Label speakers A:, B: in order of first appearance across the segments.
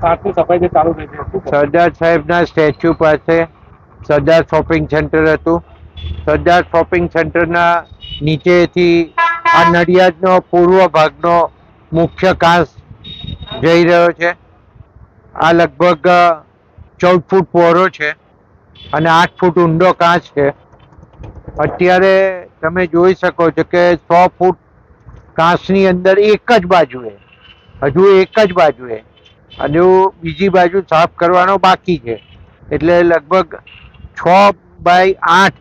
A: કાચની સફાઈ જે ચાલુ થઈ છે શું કહો?
B: સરદાર સાહેબના સ્ટેચ્યુ પાસે સરદાર શોપિંગ સેન્ટર હતું. સરદાર શોપિંગ સેન્ટરના નીચેથી આ નડિયાદનો પૂર્વ ભાગનો મુખ્ય કાંસ જઈ રહ્યો છે. આ લગભગ 14 ફૂટ પહોળો છે અને 8 ફૂટ ઊંડો કાંસ છે. અત્યારે તમે જોઈ શકો છો કે 100 ફૂટ કાંસની અંદર એક જ બાજુએ, હજુ એક જ બાજુએ, હજુ બીજી બાજુ સાફ કરવાનો બાકી છે. એટલે લગભગ 6x8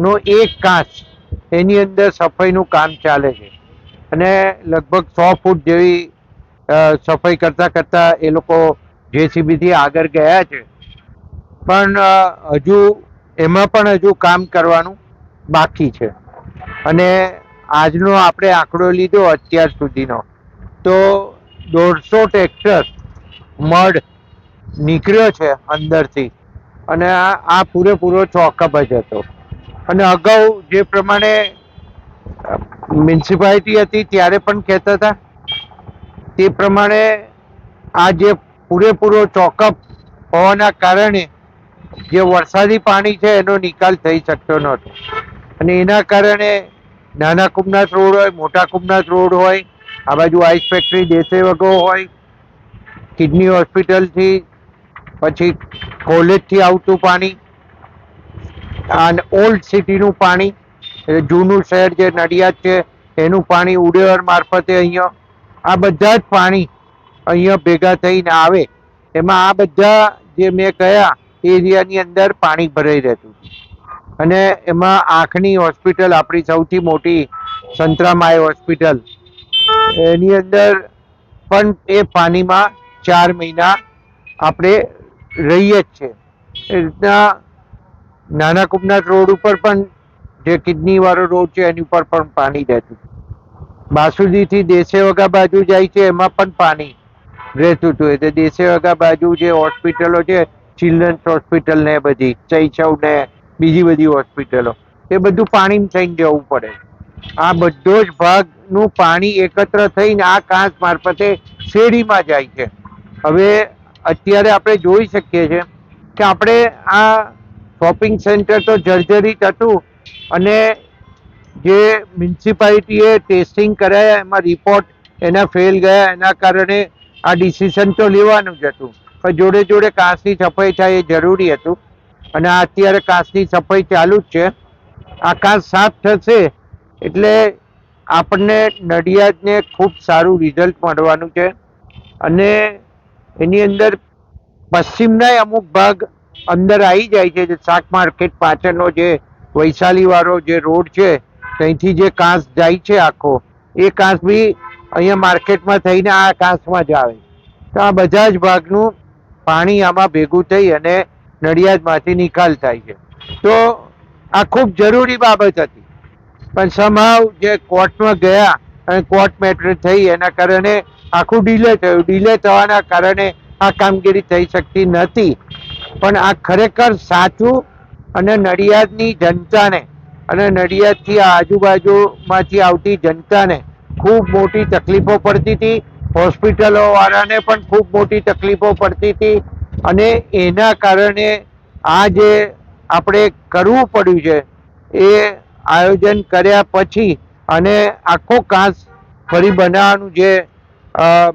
B: નો એક કાંસ, એની અંદર સફાઈનું કામ ચાલે છે અને લગભગ 100 ફૂટ જેવી સફાઈ કરતા કરતા એ લોકો જેસીબીથી આગળ ગયા છે. પણ હજુ એમાં પણ હજુ કામ કરવાનું બાકી છે. અને આજનો આપણે આંકડો લીધો અત્યાર સુધીનો, તો 150 ટ્રેક્ટર મડ નીકળ્યો છે અંદરથી. અને આ પૂરેપૂરો ચોકઅપ જ હતો. અને અગાઉ જે પ્રમાણે મ્યુનિસિપાલિટી હતી ત્યારે પણ કહેતા હતા તે પ્રમાણે આ જે પૂરેપૂરો ચોકઅપ હોવાના કારણે જે વરસાદી પાણી છે એનો નિકાલ થઈ શકતો નહોતો. અને એના કારણે નાના કુમનાથ રોડ હોય, મોટા કુમનાથ રોડ હોય, આ બાજુ આઈસ ફેક્ટરી દેસે વગો હોય, કિડની હોસ્પિટલથી પછી કોલેજથી આવતું પાણી, અને ઓલ્ડ સિટીનું પાણી, જૂનું શહેર જે નડિયાદ છે એનું પાણી ઉડેવર મારફતે અહીંયા આ બધા જ પાણી અહીંયા ભેગા થઈને આવે. એમાં આ બધા જે મેં કયા એરિયાની અંદર પાણી ભરાઈ રહેતું. અને એમાં આંખની હોસ્પિટલ આપણી સૌથી મોટી સંતરામાય હોસ્પિટલ, એની અંદર પણ એ પાણીમાં 4 મહિના આપણે રહીએ જ છે. એ રીતના નાના કુમનાથ રોડ ઉપર પણ જે કિડની વાળો રોડ છે એની ઉપર પણ પાણી રહેતું. બાસુદીથી દેસે વગા બાજુ જાય છે એમાં પણ પાણી રહેતું હતું. એટલે દેસે વગા બાજુ જે હોસ્પિટલો છે, ચિલ્ડ્રન્સ હોસ્પિટલ ને બધી ચૈચવ ને બીજી બધી હોસ્પિટલો, એ બધું પાણી થઈને જવું પડે. આ બધો જ ભાગનું પાણી એકત્ર થઈને આ કાંસ મારફતે શેરીમાં જાય છે. હવે અત્યારે આપણે જોઈ શકીએ છીએ કે આપણે આ શોપિંગ સેન્ટર તો જર્જરિત હતું અને જે મ્યુનિસિપાલિટીએ ટેસ્ટિંગ કરાયા એમાં રિપોર્ટ એના ફેલ ગયા, એના કારણે આ ડિસિઝન તો લેવાનું જ હતું. પણ જોડે જોડે કાંસની સફાઈ થાય એ જરૂરી હતું. અને અત્યારે કાંસની સફાઈ ચાલુ જ છે. આ કાંસ સાફ થશે એટલે આપણને નડિયાદને ખૂબ સારું રિઝલ્ટ મળવાનું છે. અને એની અંદર પશ્ચિમના અમુક ભાગ અંદર આવી જાય છે. જે શાક માર્કેટ પાછળનો જે વૈશાલી વાળો જે રોડ છે ત્યાંથી જે કાંસ જાય છે આખો, એ કાંસ બી અહીંયા માર્કેટમાં થઈને આ કાંસમાં જ આવે. તો આ બધા જ ભાગનું પાણી આમાં ભેગું થઈ અને નડિયાદમાંથી નિકાલ થાય છે. તો આ ખૂબ જરૂરી બાબત હતી. પણ સમહાવ જે કોર્ટમાં ગયા અને કોર્ટ મેટર થઈ એના કારણે આખું ડીલે થયું. ડીલે થવાના કારણે આ કામગીરી થઈ શકતી નથી. પણ આ ખરેખર સાચું અને નડિયાદની જનતાને અને નડિયાદથી આજુબાજુમાંથી આવતી જનતાને ખૂબ મોટી તકલીફો પડતી હતી. હોસ્પિટલો વાળાને પણ ખૂબ મોટી તકલીફો પડતી હતી. અને એના કારણે આ જે આપણે કરવું પડ્યું છે એ આયોજન કર્યા પછી અને આખો કાંસ ફરી બનાવવાનું જે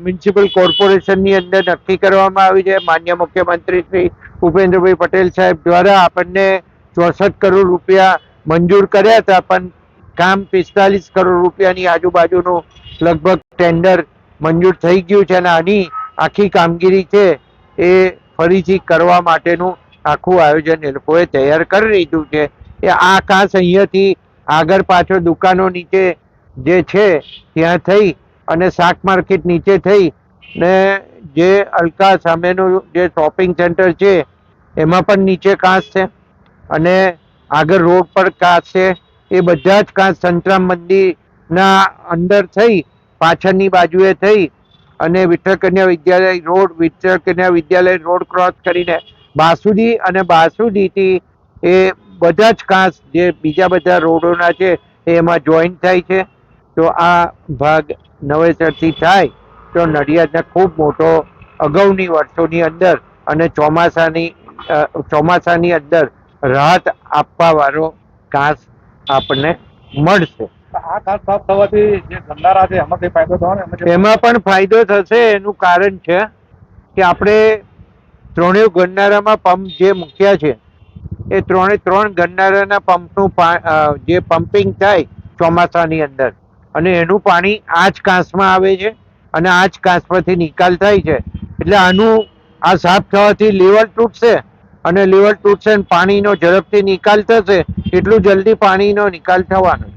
B: મ્યુનિસિપલ કોર્પોરેશનની અંદર નક્કી કરવામાં આવ્યું છે. માન્ય મુખ્યમંત્રી શ્રી ભૂપેન્દ્રભાઈ પટેલ સાહેબ દ્વારા આપણને 64 કરોડ રૂપિયા મંજૂર કર્યા હતા. પણ કામ 45 કરોડ રૂપિયાની આજુબાજુનું લગભગ ટેન્ડર મંજૂર થઈ ગયું છે. અને આની આખી કામગીરી છે એ ફરીથી કરવા માટેનું આખું આયોજન એ લોકોએ તૈયાર કરી લીધું છે. એ આ કાંસ અહીંયાથી આગળ પાછળ દુકાનો નીચે જે છે ત્યાં થઈ અને શાક માર્કેટ નીચે થઈ ને જે અલકા સામેનું જે શોપિંગ સેન્ટર છે એમાં પણ નીચે કાંસ છે અને આગળ રોડ પર કાંસ છે. એ બધા જ કાંસ સંતરામ મંદિરના અંદર થઈ પાછળની બાજુએ થઈ અને વિઠ્ઠલ કન્યા વિદ્યાલય રોડ ક્રોસ કરીને બાસુદી અને બાસુદીથી એ બધા જ કાંસ જે બીજા બધા રોડોના છે એમાં જોઈન્ટ થાય છે. તો આ ભાગ નવેસરથી થાય તો નડિયાદને ખૂબ મોટો અગાઉની વર્ષોની અંદર અને ચોમાસાની અંદર રાહત આપવા વાળો ઘાસ આપણને મળશે.
A: આ ઘાસ સાફ થવાથી જે ગંધારા છે એમાં કઈ ફાયદો થવાનો
B: એમાં પણ ફાયદો થશે. એનું કારણ છે કે આપણે ત્રણેય ગરનાળામાં પંપ જે મૂક્યા છે એ ત્રણ ગરનાળાના પંપનું જે પમ્પિંગ થાય ચોમાસાની અંદર અને એનું પાણી આ જ કાંસમાં આવે છે અને આ જ કાંસમાંથી નિકાલ થાય છે. એટલે આ સાફ થવાથી લેવલ તૂટશે અને લેવલ તૂટશે અને પાણીનો ઝડપથી નિકાલ થશે. એટલું જલ્દી પાણીનો નિકાલ થવાનો.